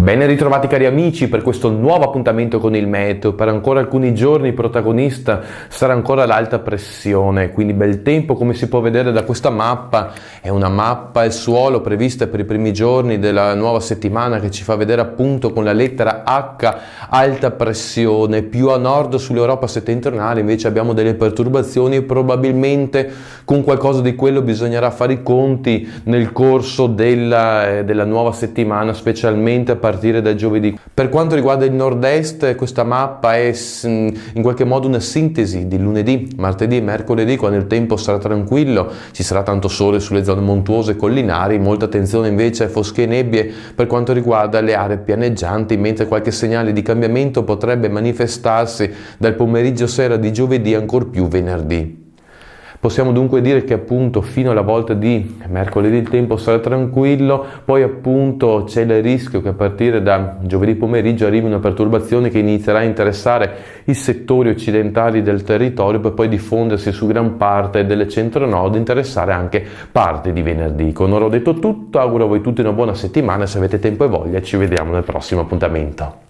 Ben ritrovati cari amici per questo nuovo appuntamento con il meteo. Per ancora alcuni giorni protagonista sarà ancora l'alta pressione, quindi bel tempo. Come si può vedere da questa mappa, è una mappa al suolo prevista per i primi giorni della nuova settimana, che ci fa vedere appunto con la lettera H alta pressione. Più a nord sull'Europa settentrionale invece abbiamo delle perturbazioni e probabilmente con qualcosa di quello bisognerà fare i conti nel corso della nuova settimana, specialmente a partire da giovedì. Per quanto riguarda il nord-est, questa mappa è in qualche modo una sintesi di lunedì, martedì e mercoledì, quando il tempo sarà tranquillo, ci sarà tanto sole sulle zone montuose e collinari, molta attenzione invece a fosche e nebbie per quanto riguarda le aree pianeggianti, mentre qualche segnale di cambiamento potrebbe manifestarsi dal pomeriggio sera di giovedì ancor più venerdì. Possiamo dunque dire che appunto fino alla volta di mercoledì il tempo sarà tranquillo, poi appunto c'è il rischio che a partire da giovedì pomeriggio arrivi una perturbazione che inizierà a interessare i settori occidentali del territorio per poi diffondersi su gran parte del centro-nord, interessare anche parte di venerdì. Con ora ho detto tutto, auguro a voi tutti una buona settimana, se avete tempo e voglia ci vediamo nel prossimo appuntamento.